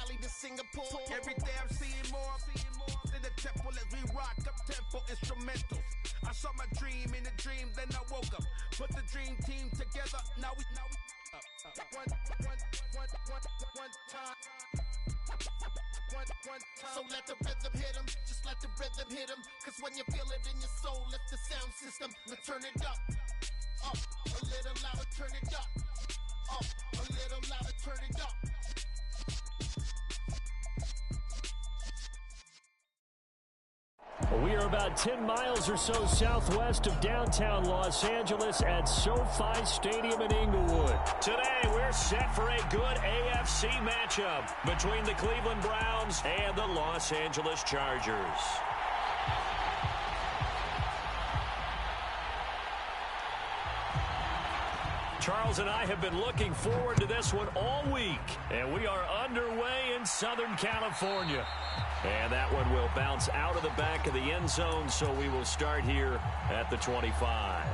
Cali to Singapore. Every day I'm seeing more in the temple as we rock up tempo instrumentals. I saw my dream in a dream, then I woke up. Put the dream team together, now we one time. So let the rhythm hit 'em, just let the rhythm hit 'em. Cause when you feel it in your soul, lift the sound system, let's turn it up. Up, a little louder, turn it up. Up, a little louder, turn it up. We are about 10 miles or so southwest of downtown Los Angeles at SoFi Stadium in Inglewood. Today, we're set for a good AFC matchup between the Cleveland Browns and the Los Angeles Chargers. Charles and I have been looking forward to this one all week, and we are underway in Southern California. And that one will bounce out of the back of the end zone, so we will start here at the 25.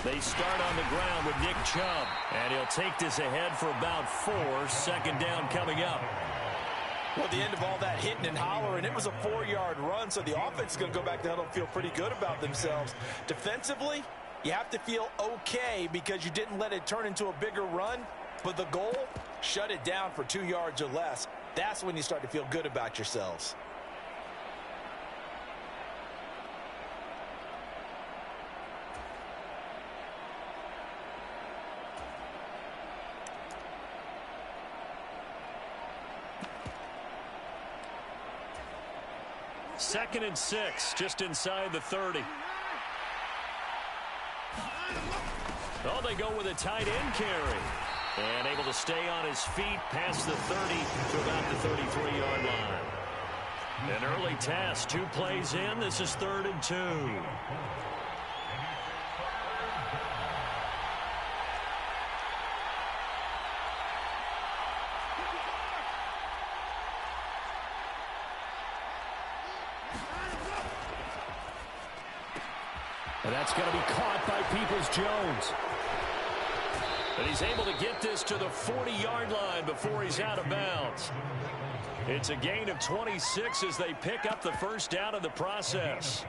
They start on the ground with Nick Chubb, and he'll take this ahead for about 4. Second down coming up. Well, at the end of all that hitting and hollering, it was a 4-yard run, so the offense is going to go back to huddle and feel pretty good about themselves. Defensively, you have to feel okay because you didn't let it turn into a bigger run, but the goal, shut it down for 2 yards or less. That's when you start to feel good about yourselves. Second and 6, just inside the 30. Oh, they go with a tight end carry. And able to stay on his feet past the 30 to about the 33-yard line. An early test, 2 plays in. This is 3rd and 2. And that's going to be caught by Peoples-Jones. And he's able to get this to the 40-yard line before he's out of bounds. It's a gain of 26 as they pick up the first down in the process.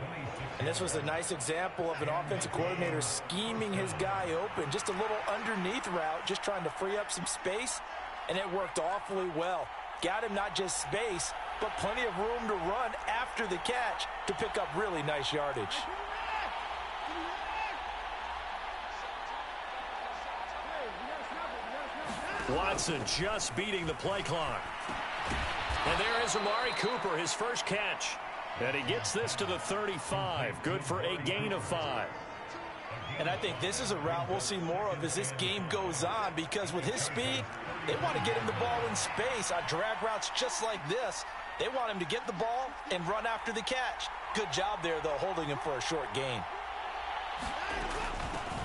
And this was a nice example of an offensive coordinator scheming his guy open. Just a little underneath route, just trying to free up some space, and it worked awfully well. Got him not just space, but plenty of room to run after the catch to pick up really nice yardage. Watson just beating the play clock. And there is Amari Cooper, his first catch. And he gets this to the 35. Good for a gain of 5. And I think this is a route we'll see more of as this game goes on, because with his speed, they want to get him the ball in space on drag routes just like this. They want him to get the ball and run after the catch. Good job there, though, holding him for a short gain.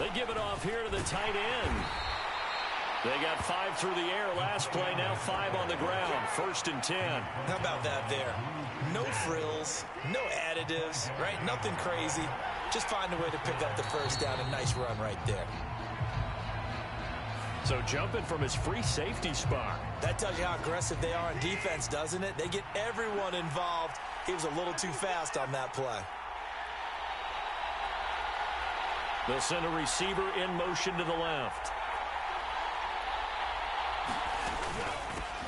They give it off here to the tight end. They got 5 through the air last play, now 5 on the ground. 1st and 10. How about that there? No frills, no additives, right? Nothing crazy. Just find a way to pick up the first down. A nice run right there. So jumping from his free safety spot. That tells you how aggressive they are on defense, doesn't it? They get everyone involved. He was a little too fast on that play. They'll send a receiver in motion to the left.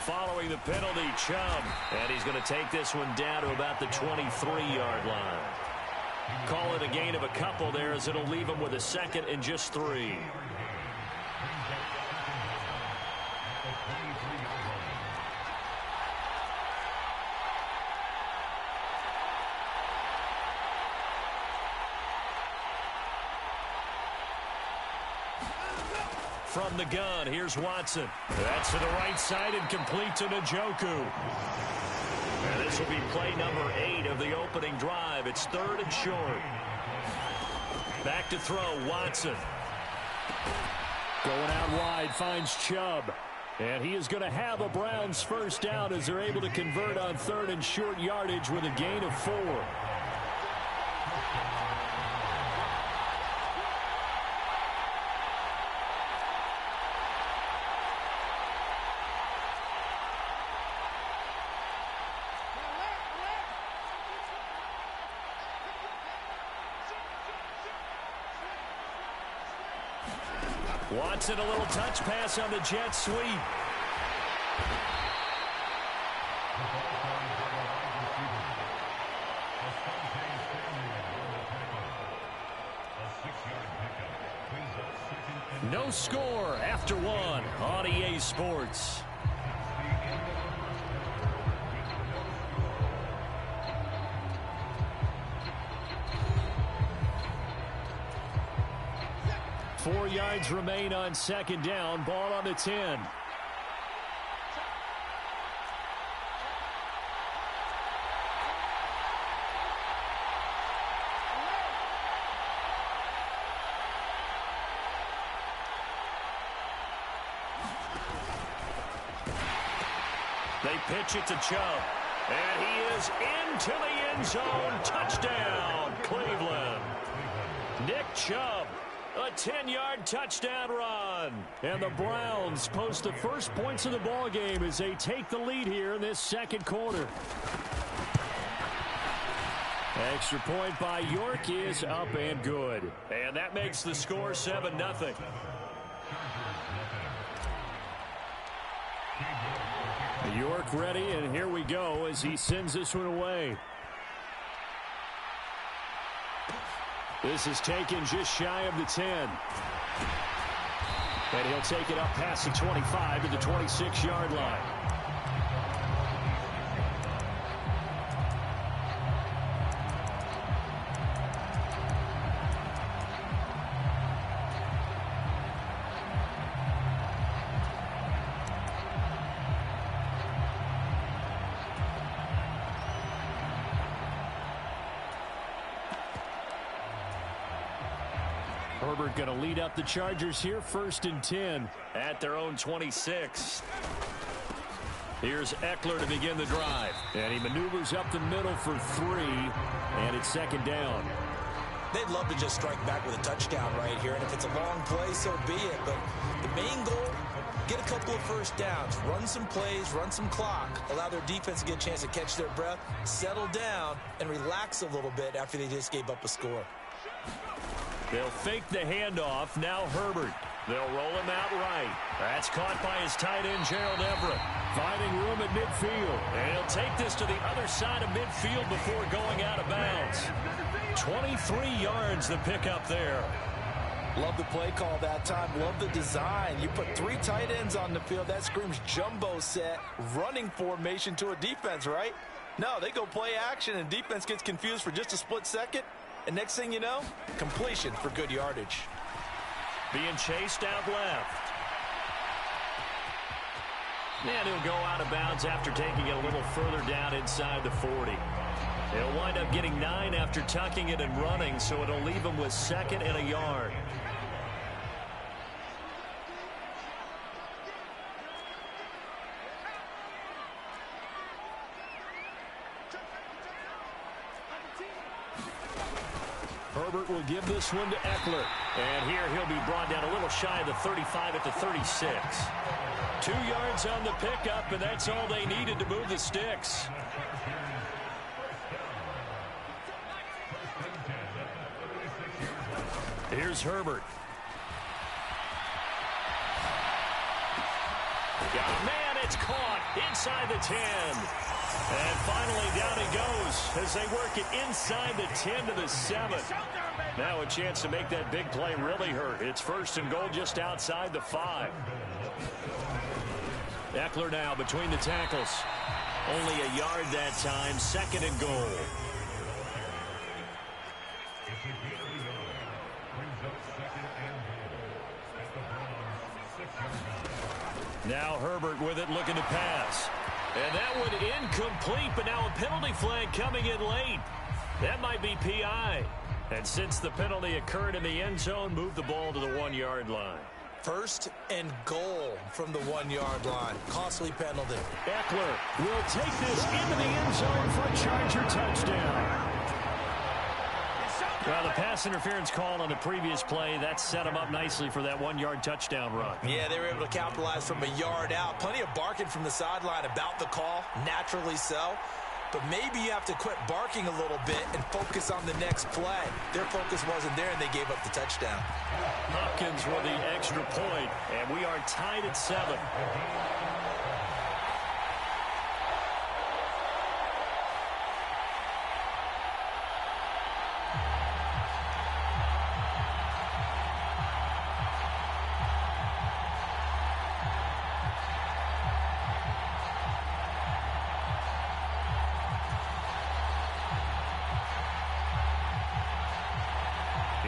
Following the penalty, Chubb. And he's going to take this one down to about the 23-yard line. Call it a gain of a couple there, as it'll leave him with a 2nd and just 3. from the gun. Here's Watson. That's to the right side and complete to Njoku. And this will be play number 8 of the opening drive. It's 3rd and short. Back to throw, Watson. Going out wide, finds Chubb. And he is going to have a Browns first down as they're able to convert on 3rd and short yardage with a gain of 4. Watson, a little touch pass on the jet sweep. No score after 1 on EA Sports. Four yards remain on 2nd down. Ball on the 10. They pitch it to Chubb. And he is into the end zone. Touchdown, Cleveland. Nick Chubb. A 10-yard touchdown run. And the Browns post the first points of the ball game as they take the lead here in this 2nd quarter. Extra point by York is up and good. And that makes the score 7-0. York ready, and here we go as he sends this one away. This is taken just shy of the 10. And he'll take it up past the 25 to the 26-yard line. Herbert going to lead up the Chargers here, 1st and 10 at their own 26. Here's Eckler to begin the drive. And he maneuvers up the middle for 3, and it's 2nd down. They'd love to just strike back with a touchdown right here, and if it's a long play, so be it. But the main goal, get a couple of first downs, run some plays, run some clock, allow their defense to get a chance to catch their breath, settle down, and relax a little bit after they just gave up a score. They'll fake the handoff. Now Herbert. They'll roll him out right. That's caught by his tight end, Gerald Everett. Finding room at midfield. And he'll take this to the other side of midfield before going out of bounds. 23 yards the pickup there. Love the play call that time. Love the design. You put 3 tight ends on the field. That screams jumbo set, running formation to a defense, right? No, they go play action, and defense gets confused for just a split second. And next thing you know, completion for good yardage. Being chased out left. And he'll go out of bounds after taking it a little further down inside the 40. He'll wind up getting 9 after tucking it and running, so it'll leave him with 2nd and a yard. Herbert will give this one to Eckler. And here he'll be brought down a little shy of the 35 at the 36. 2 yards on the pickup, and that's all they needed to move the sticks. Here's Herbert. Yeah, man, it's caught inside the 10. And finally down he goes as they work it inside the 10 to the 7. Now a chance to make that big play really hurt. It's 1st and goal just outside the 5. Eckler now between the tackles. Only a yard that time. 2nd and goal. Now Herbert with it, looking to pass. And that one incomplete, but now a penalty flag coming in late. That might be PI. And since the penalty occurred in the end zone, move the ball to the 1-yard line. First and goal from the 1-yard line. Costly penalty. Eckler will take this into the end zone for a Charger touchdown. Well, the pass interference call on the previous play, that set him up nicely for that 1-yard touchdown run. Yeah, they were able to capitalize from a yard out. Plenty of barking from the sideline about the call, naturally so. But maybe you have to quit barking a little bit and focus on the next play. Their focus wasn't there, and they gave up the touchdown. Hopkins with the extra point, and we are tied at 7.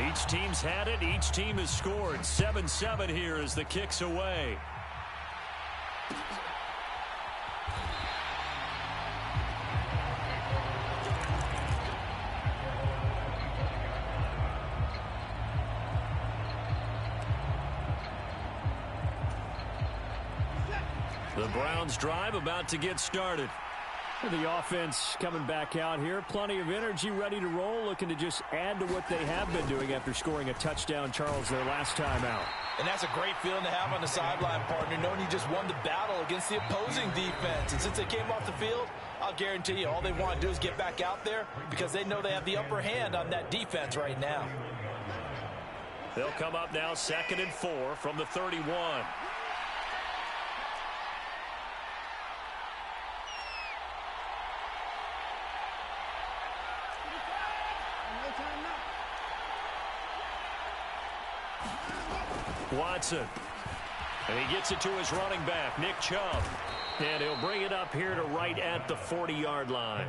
Each team's had it. Each team has scored. 7-7 here as the kick's away. The Browns drive about to get started. The offense coming back out here. Plenty of energy, ready to roll, looking to just add to what they have been doing after scoring a touchdown, Charles, their last time out. And that's a great feeling to have on the sideline, partner, knowing you just won the battle against the opposing defense. And since they came off the field, I'll guarantee you all they want to do is get back out there because they know they have the upper hand on that defense right now. They'll come up now 2nd and 4 from the 31. Watson. And he gets it to his running back, Nick Chubb. And he'll bring it up here to right at the 40-yard line.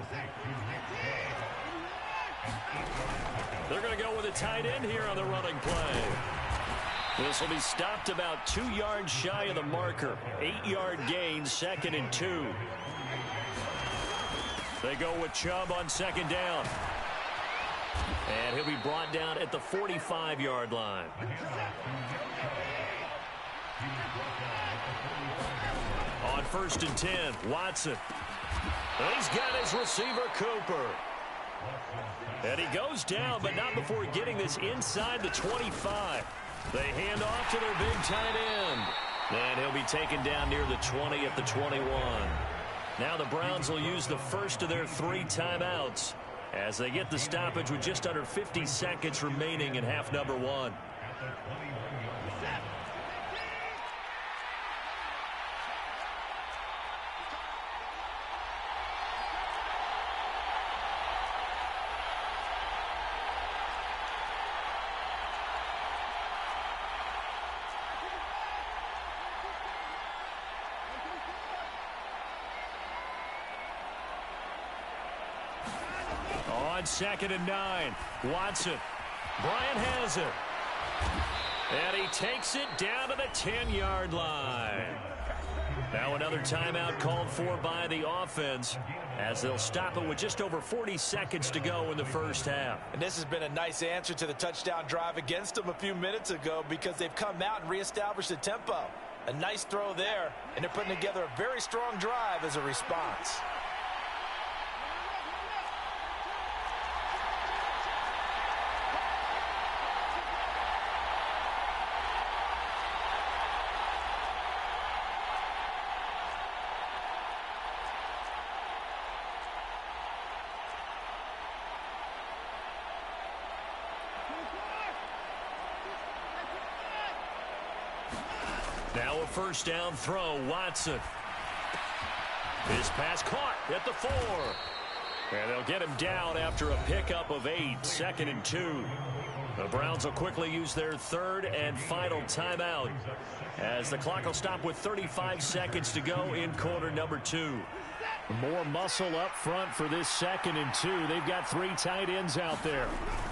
They're going to go with a tight end here on the running play. This will be stopped about 2 yards shy of the marker. 8-yard gain, 2nd and 2. They go with Chubb on 2nd down. And he'll be brought down at the 45-yard line. On 1st and 10, Watson. He's got his receiver, Cooper. And he goes down, but not before getting this inside the 25. They hand off to their big tight end. And he'll be taken down near the 20 at the 21. Now the Browns will use the first of their 3 timeouts as they get the stoppage with just under 50 seconds remaining in half number 1. On 2nd and 9, Watson. Bryant has it. And he takes it down to the 10-yard line. Now another timeout called for by the offense as they'll stop it with just over 40 seconds to go in the first half. And this has been a nice answer to the touchdown drive against them a few minutes ago because they've come out and reestablished the tempo. A nice throw there, and they're putting together a very strong drive as a response. Now a first down throw, Watson. His pass caught at the 4. And they'll get him down after a pickup of 8, 2nd and 2. The Browns will quickly use their 3rd and final timeout as the clock will stop with 35 seconds to go in quarter number 2. More muscle up front for this 2nd and 2. They've got 3 tight ends out there.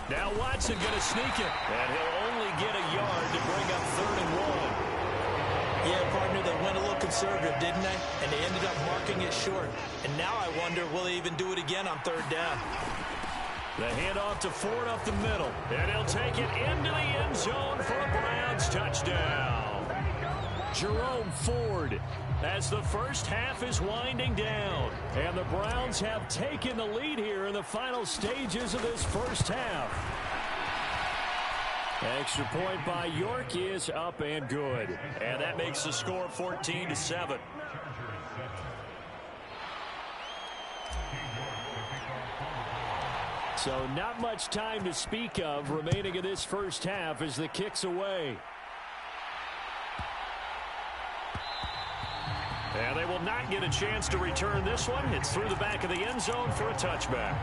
Now Watson going to sneak it. And he'll only get a yard to bring up 3rd and 1. Yeah, partner, they went a little conservative, didn't they? And they ended up marking it short. And now I wonder, will they even do it again on third down? The handoff to Ford up the middle. And he'll take it into the end zone for a Browns touchdown. Jerome Ford, as the first half is winding down. And the Browns have taken the lead here in the final stages of this first half. Extra point by York is up and good. And that makes the score 14-7. So not much time to speak of remaining in this first half as the kick's away. And they will not get a chance to return this one. It's through the back of the end zone for a touchback.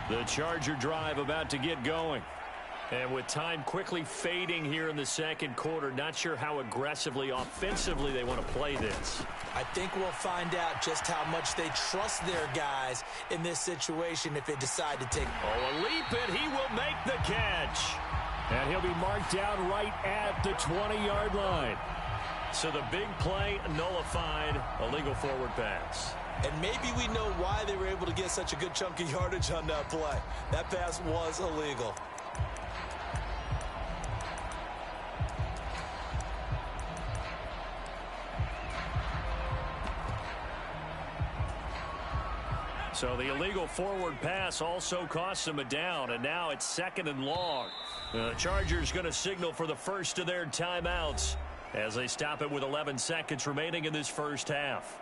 The Charger drive about to get going. And with time quickly fading here in the second quarter, not sure how aggressively, offensively they want to play this. I think we'll find out just how much they trust their guys in this situation if they decide to take. Oh, a leap, and he will make the catch. And he'll be marked down right at the 20-yard line. So the big play nullified, a legal forward pass. And maybe we know why they were able to get such a good chunk of yardage on that play. That pass was illegal. So the illegal forward pass also cost them a down, and now it's 2nd and long. The Chargers going to signal for the first of their timeouts as they stop it with 11 seconds remaining in this first half.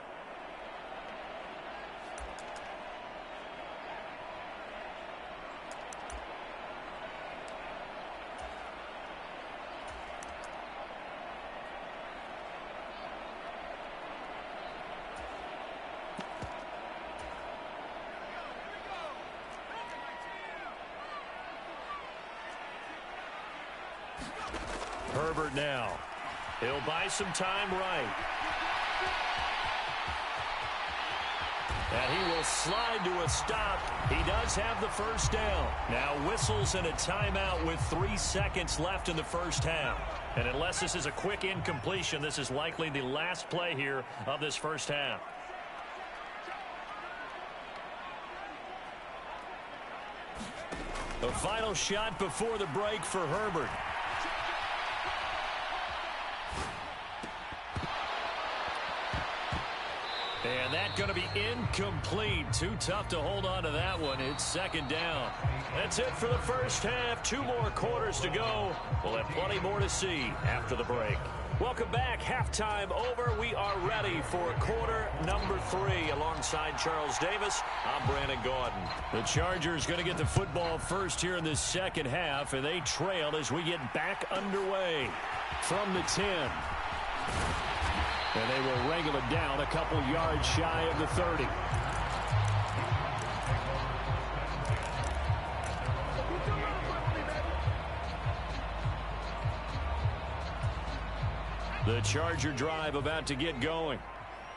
Herbert now. He'll buy some time right. And he will slide to a stop. He does have the first down. Now whistles and a timeout with 3 seconds left in the first half. And unless this is a quick incompletion, this is likely the last play here of this first half. The final shot before the break for Herbert. And that's going to be incomplete. Too tough to hold on to that one. It's 2nd down. That's it for the first half. 2 more quarters to go. We'll have plenty more to see after the break. Welcome back. Halftime over. We are ready for quarter number 3. Alongside Charles Davis, I'm Brandon Gaudin. The Chargers going to get the football first here in this second half, and they trail as we get back underway from the 10. And they will wrangle it down a couple yards shy of the 30. The Charger drive about to get going.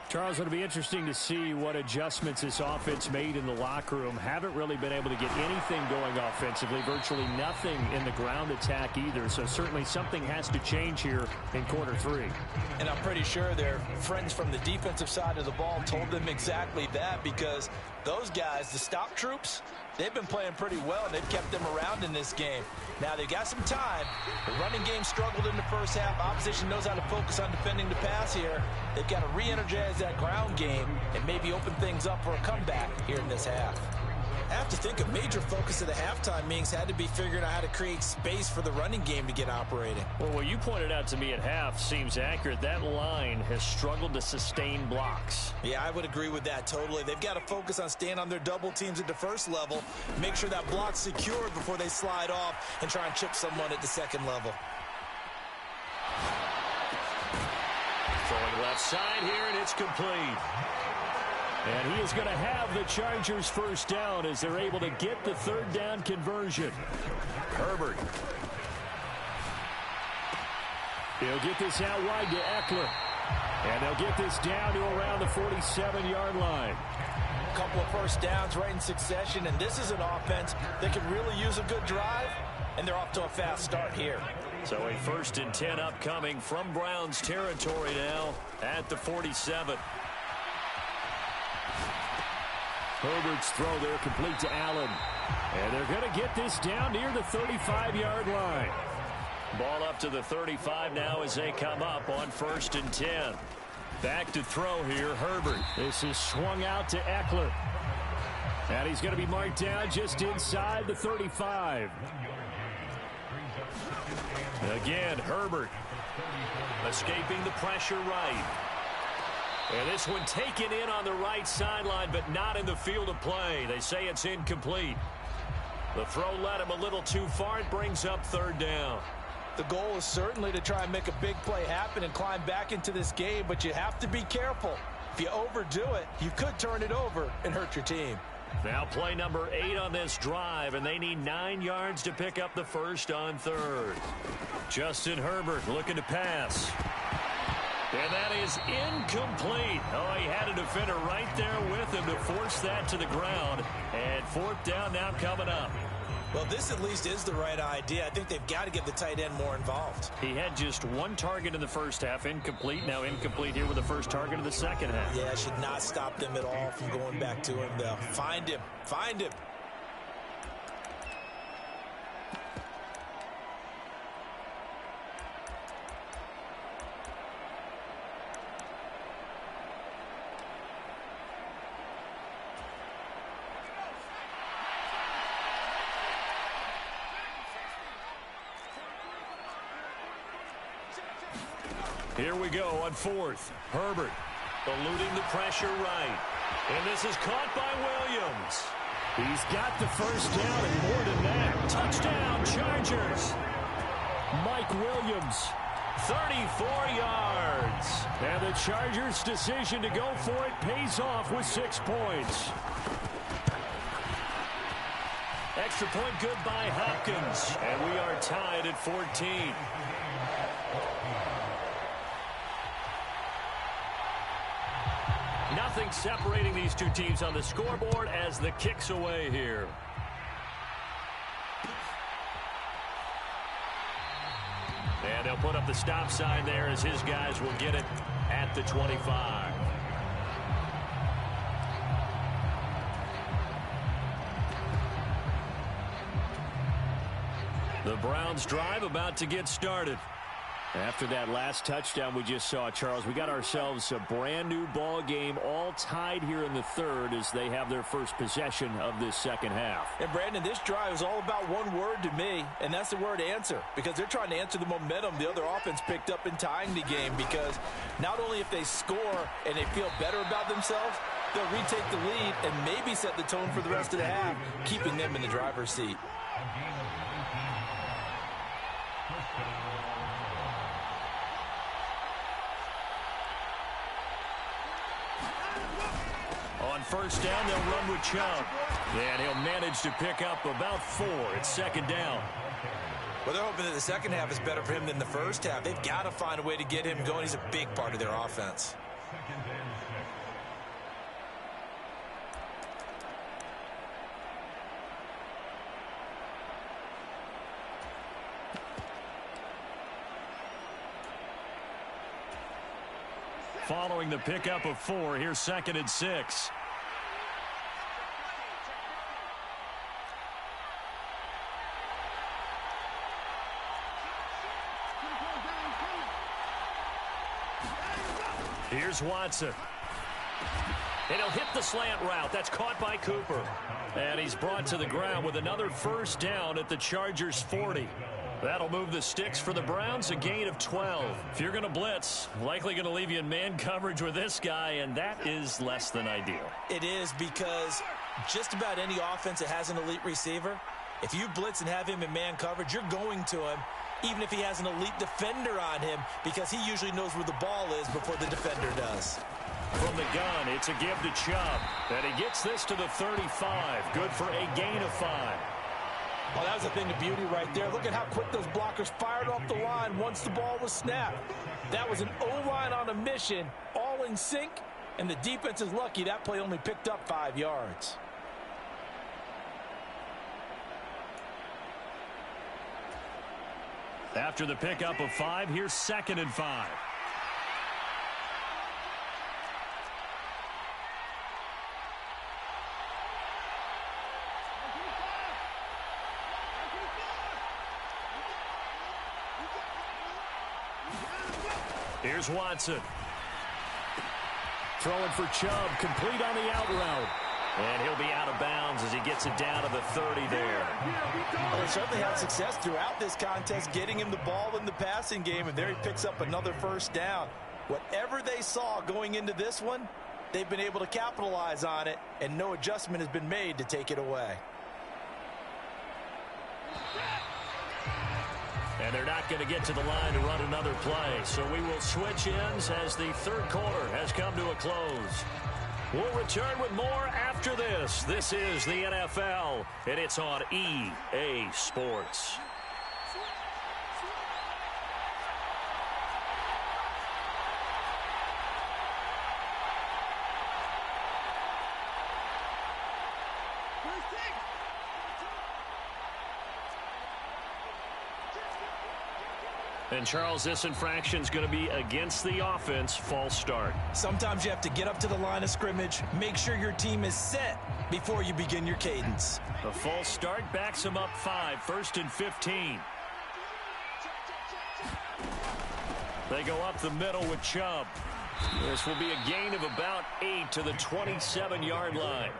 Charles, it'll be interesting to see what adjustments this offense made in the locker room. Haven't really been able to get anything going offensively. Virtually nothing in the ground attack either. So certainly something has to change here in quarter 3. And I'm pretty sure their friends from the defensive side of the ball told them exactly that, because those guys, the stop troops, they've been playing pretty well, and they've kept them around in this game. Now, they've got some time. The running game struggled in the first half. Opposition knows how to focus on defending the pass here. They've got to re-energize that ground game and maybe open things up for a comeback here in this half. I have to think a major focus of the halftime meetings had to be figuring out how to create space for the running game to get operating. Well, what you pointed out to me at half seems accurate. That line has struggled to sustain blocks. Yeah, I would agree with that totally. They've got to focus on staying on their double teams at the first level, make sure that block's secured before they slide off and try and chip someone at the second level. Throwing left side here, and it's complete. And he is going to have the Chargers first down as they're able to get the third down conversion. Herbert. He'll get this out wide to Eckler. And they'll get this down to around the 47-yard line. A couple of first downs right in succession, and this is an offense that can really use a good drive, and they're off to a fast start here. So a 1st and 10 upcoming from Browns territory now at the 47. Herbert's throw there complete to Allen. And they're going to get this down near the 35-yard line. Ball up to the 35 now as they come up on 1st and 10. Back to throw here, Herbert. This is swung out to Eckler. And he's going to be marked down just inside the 35. Again, Herbert escaping the pressure right. And this one taken in on the right sideline, but not in the field of play. They say it's incomplete. The throw led him a little too far. It brings up 3rd down. The goal is certainly to try and make a big play happen and climb back into this game, but you have to be careful. If you overdo it, you could turn it over and hurt your team. Now play number 8 on this drive, and they need 9 yards to pick up the 1st on 3rd. Justin Herbert looking to pass. And that is incomplete. Oh, he had a defender right there with him to force that to the ground. And 4th down now coming up. Well, this at least is the right idea. I think they've got to get the tight end more involved. He had just 1 target in the first half, incomplete. Now incomplete here with the first target of the second half. Yeah, should not stop them at all from going back to him, though. Find him. Find him. Here we go on 4th. Herbert eluding the pressure right. And this is caught by Williams. He's got the 1st down and more than that. Touchdown, Chargers. Mike Williams, 34 yards. And the Chargers' decision to go for it pays off with 6 points. Extra point good by Hopkins. And we are tied at 14. Nothing separating these two teams on the scoreboard as the kick's away here. And they'll put up the stop sign there as his guys will get it at the 25. The Browns drive about to get started. After that last touchdown we just saw, Charles, we got ourselves a brand new ball game, all tied here in the 3rd as they have their first possession of this second half. And Brandon, this drive is all about one word to me, and that's the word answer, because they're trying to answer the momentum the other offense picked up in tying the game, because not only if they score and they feel better about themselves, they'll retake the lead and maybe set the tone for the rest of the half, keeping them in the driver's seat. On 1st down, they'll run with Chubb. And he'll manage to pick up about 4. It's 2nd down. Well, they're hoping that the second half is better for him than the first half. They've got to find a way to get him going. He's a big part of their offense. Following the pickup of 4, here's 2nd and 6. Here's Watson. And he'll hit the slant route. That's caught by Cooper. And he's brought to the ground with another 1st down at the Chargers' 40. That'll move the sticks for the Browns, a gain of 12. If you're going to blitz, likely going to leave you in man coverage with this guy, and that is less than ideal. It is, because just about any offense that has an elite receiver, if you blitz and have him in man coverage, you're going to him, even if he has an elite defender on him, because he usually knows where the ball is before the defender does. From the gun, it's a give to Chubb. And he gets this to the 35. Good for a gain of 5. Oh, that was a thing of beauty right there. Look at how quick those blockers fired off the line once the ball was snapped. That was an O-line on a mission, all in sync, and the defense is lucky that play only picked up 5 yards. After the pickup of 5, here's 2nd and 5. Here's Watson. Throwing for Chubb, complete on the out route. And he'll be out of bounds as he gets it down to the 30 there. Well, they certainly had success throughout this contest, getting him the ball in the passing game, and there he picks up another first down. Whatever they saw going into this one, they've been able to capitalize on it, and no adjustment has been made to take it away. And they're not going to get to the line to run another play. So we will switch ends as the third quarter has come to a close. We'll return with more after this. This is the NFL, and it's on EA Sports. And, Charles, this infraction's going to be against the offense, false start. Sometimes you have to get up to the line of scrimmage, make sure your team is set before you begin your cadence. A false start backs him up 5, 1st and 15. They go up the middle with Chubb. This will be a gain of about 8 to the 27-yard line.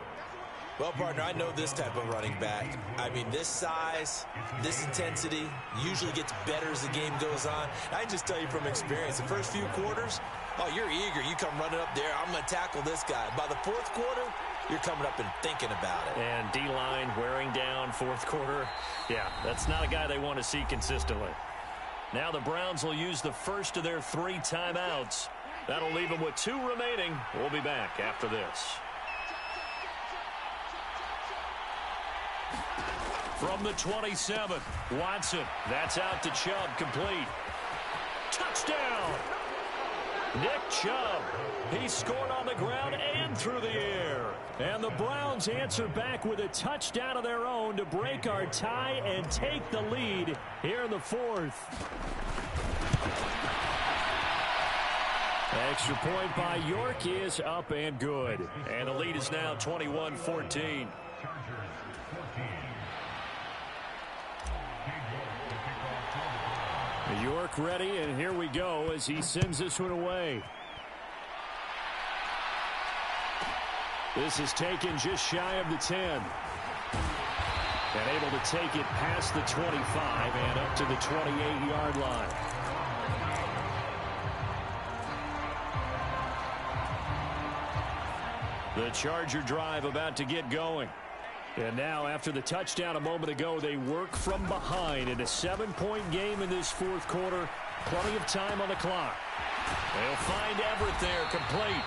Well, partner, I know this type of running back. I mean, this size, this intensity usually gets better as the game goes on. I can just tell you from experience, the first few quarters, oh, you're eager. You come running up there, I'm going to tackle this guy. By the fourth quarter, you're coming up and thinking about it. And D-line wearing down fourth quarter. Yeah, that's not a guy they want to see consistently. Now the Browns will use the first of their 3 timeouts. That'll leave them with 2 remaining. We'll be back after this. From the 27, Watson. That's out to Chubb, complete. Touchdown! Nick Chubb. He scored on the ground and through the air. And the Browns answer back with a touchdown of their own to break our tie and take the lead here in the 4th. Extra point by York is up and good. And the lead is now 21-14. York ready, and here we go as he sends this one away. This is taken just shy of the 10. And able to take it past the 25 and up to the 28-yard line. The Charger drive about to get going. And now, after the touchdown a moment ago, they work from behind in a 7-point game in this 4th quarter. Plenty of time on the clock. They'll find Everett there, complete.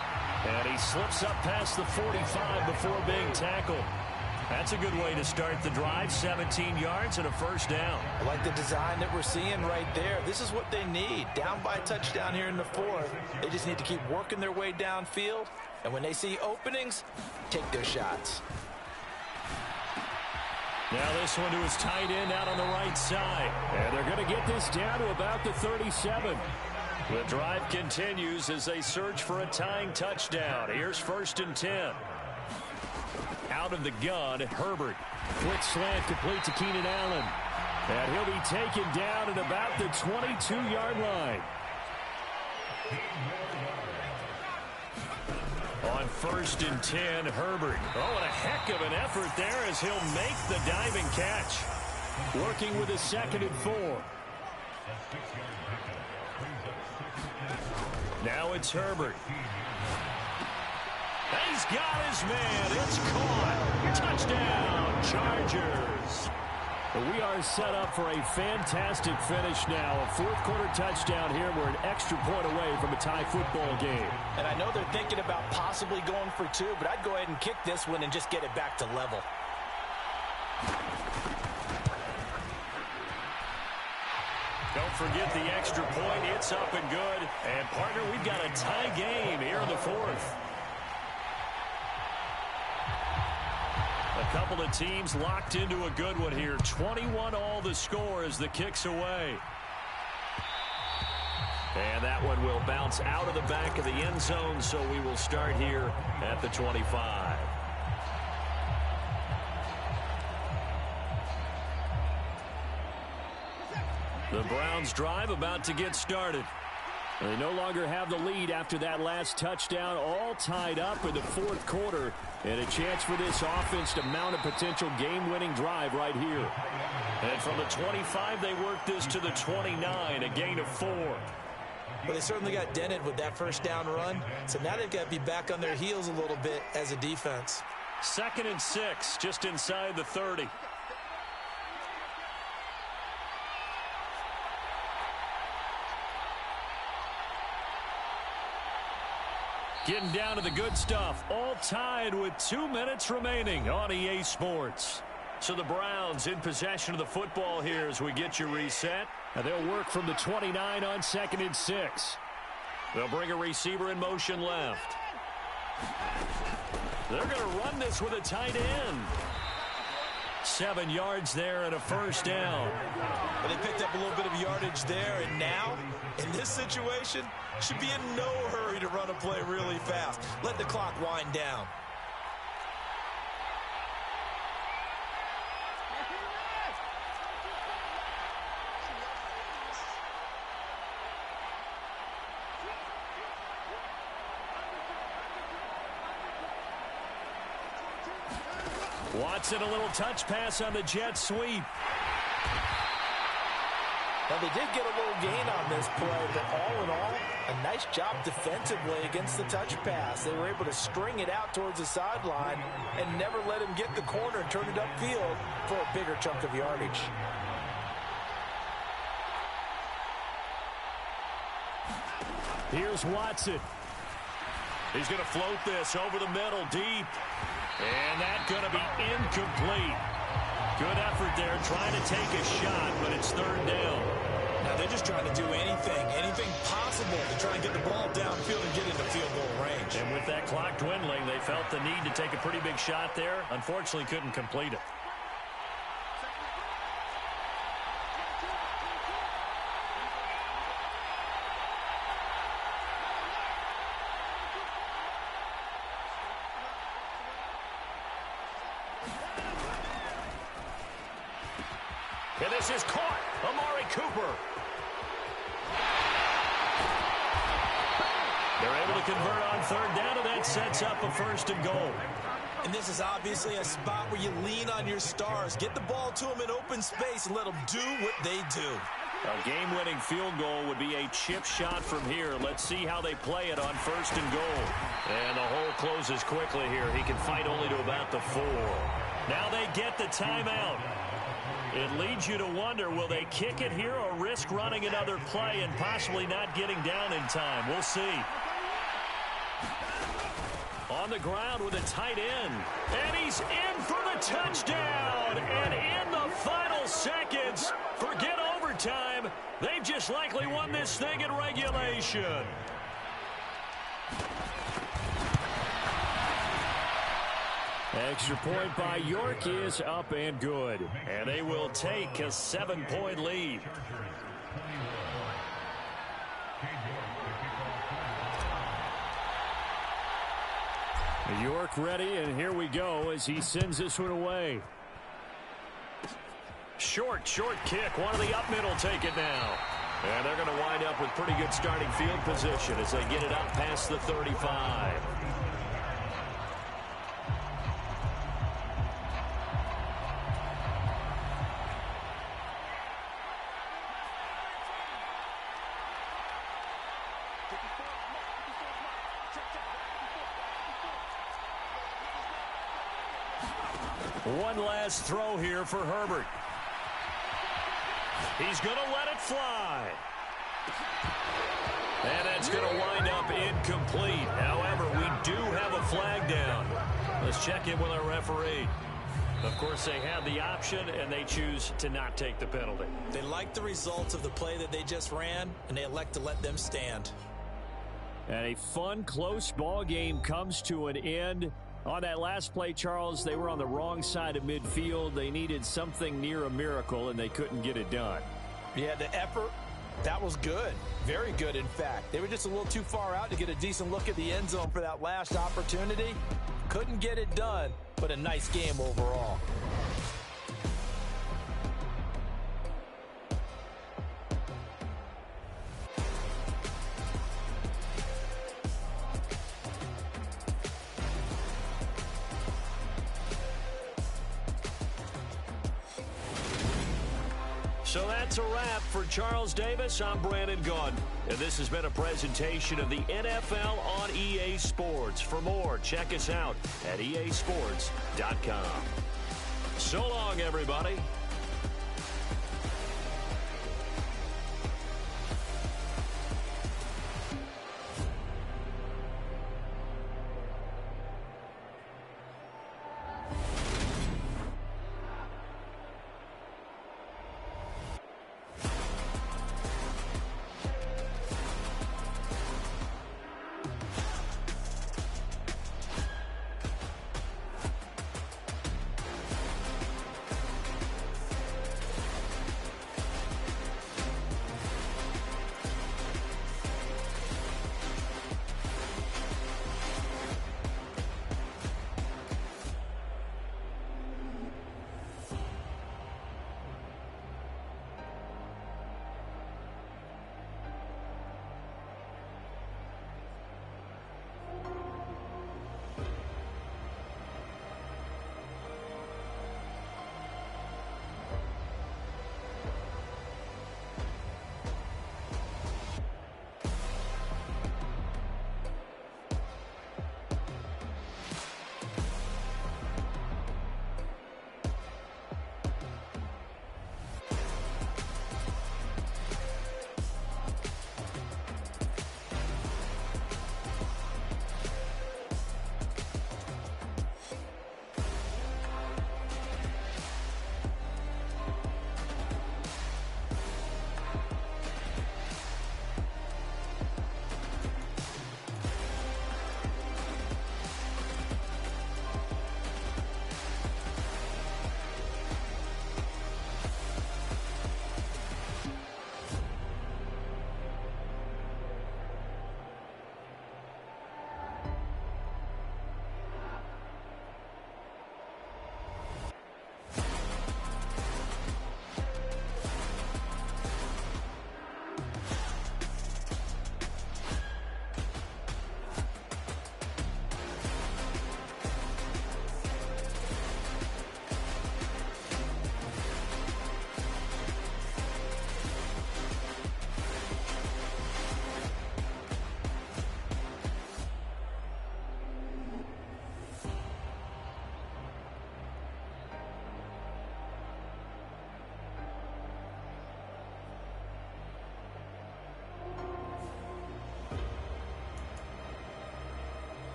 And he slips up past the 45 before being tackled. That's a good way to start the drive. 17 yards and a first down. I like the design that we're seeing right there. This is what they need. Down by a touchdown here in the 4th. They just need to keep working their way downfield. And when they see openings, take their shots. Now this one to his tight end out on the right side. And they're going to get this down to about the 37. The drive continues as they search for a tying touchdown. Here's 1st and 10. Out of the gun, Herbert. Quick slant complete to Keenan Allen. And he'll be taken down at about the 22-yard line. On 1st and 10, Herbert. Oh, and a heck of an effort there as he'll make the diving catch. Working with a 2nd and 4. Now it's Herbert. He's got his man. It's caught. Touchdown, Chargers. We are set up for a fantastic finish now. A 4th quarter touchdown here. We're an extra point away from a tie football game. And I know they're thinking about possibly going for 2, but I'd go ahead and kick this one and just get it back to level. Don't forget the extra point. It's up and good. And, partner, we've got a tie game here in the fourth. A couple of teams locked into a good one here. 21-all the score as the kick's away. And that one will bounce out of the back of the end zone, so we will start here at the 25. The Browns drive about to get started. They no longer have the lead after that last touchdown, all tied up in the fourth quarter, and a chance for this offense to mount a potential game-winning drive right here. And from the 25, they work this to the 29, a gain of 4. Well, they certainly got dented with that first down run, so now they've got to be back on their heels a little bit as a defense. 2nd and 6, just inside the 30. Getting down to the good stuff. All tied with 2 minutes remaining on EA Sports. So the Browns in possession of the football here as we get you reset. And they'll work from the 29 on 2nd and 6. They'll bring a receiver in motion left. They're going to run this with a tight end. 7 yards there and a first down. But they picked up a little bit of yardage there, and now, in this situation, should be in no hurry to run a play really fast. Let the clock wind down. Watson, a little touch pass on the jet sweep. Now, they did get a little gain on this play, but all in all, a nice job defensively against the touch pass. They were able to string it out towards the sideline and never let him get the corner and turn it upfield for a bigger chunk of yardage. Here's Watson. He's going to float this over the middle deep. And that's going to be incomplete. Good effort there trying to take a shot, but it's 3rd down. Now they're just trying to do anything possible to try and get the ball downfield and get into field goal range. And with that clock dwindling, they felt the need to take a pretty big shot there. Unfortunately, couldn't complete it. And this is caught. Amari Cooper. They're able to convert on 3rd down, and that sets up a 1st and goal. And this is obviously a spot where you lean on your stars. Get the ball to them in open space and let them do what they do. A game-winning field goal would be a chip shot from here. Let's see how they play it on 1st and goal. And the hole closes quickly here. He can fight only to about the 4. Now they get the timeout. It leads you to wonder, will they kick it here or risk running another play and possibly not getting down in time? We'll see. On the ground with a tight end. And he's in for the touchdown. And in the final seconds, forget overtime. They've just likely won this thing in regulation. Extra point by York is up and good. And they will take a 7-point lead. York ready, and here we go as he sends this one away. Short kick. One of the up middle take it now. And they're going to wind up with pretty good starting field position as they get it up past the 35. One last throw here for Herbert. He's going to let it fly. And that's going to wind up incomplete. However, we do have a flag down. Let's check in with our referee. Of course, they have the option, and they choose to not take the penalty. They like the results of the play that they just ran, and they elect to let them stand. And a fun, close ball game comes to an end. On that last play, Charles, they were on the wrong side of midfield. They needed something near a miracle, and they couldn't get it done. Yeah, the effort, that was good. Very good, in fact. They were just a little too far out to get a decent look at the end zone for that last opportunity. Couldn't get it done, but a nice game overall. So that's a wrap for Charles Davis. I'm Brandon Gaudin, and this has been a presentation of the NFL on EA Sports. For more, check us out at easports.com. So long, everybody.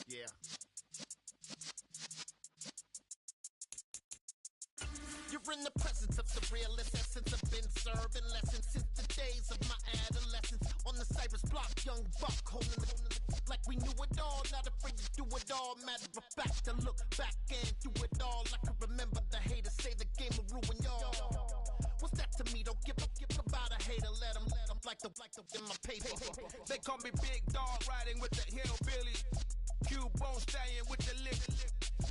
Yeah. You're in the presence of the realest essence of been serving lessons since the days of my adolescence. On the Cypress block, young buck holding the like we knew it all, not afraid to do it all. Matter of fact, to look back and do it all. I can remember the haters say the game will ruin y'all. What's that to me? Don't give about a hater. Let them like the in my paper. They call me Big Dog, riding with the hillbillies. Cubone staying with the lick.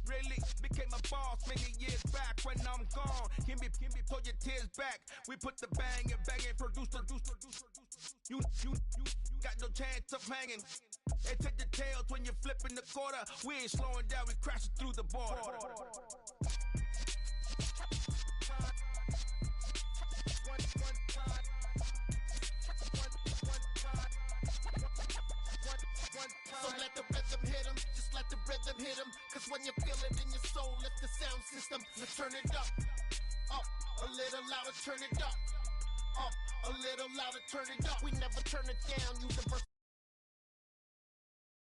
Really became a boss many years back. When I'm gone, give me pull your tears back. We put the bang and produce. You got no chance of hanging. They take the tails when you're flipping the quarter. We ain't slowing down, we crashing through the border. So let the rhythm hit him, just let the rhythm hit him. Cause when you feel it in your soul, lift the sound system. Now turn it up, a little louder, turn it up. A little louder, turn it up. We never turn it down. Use the verse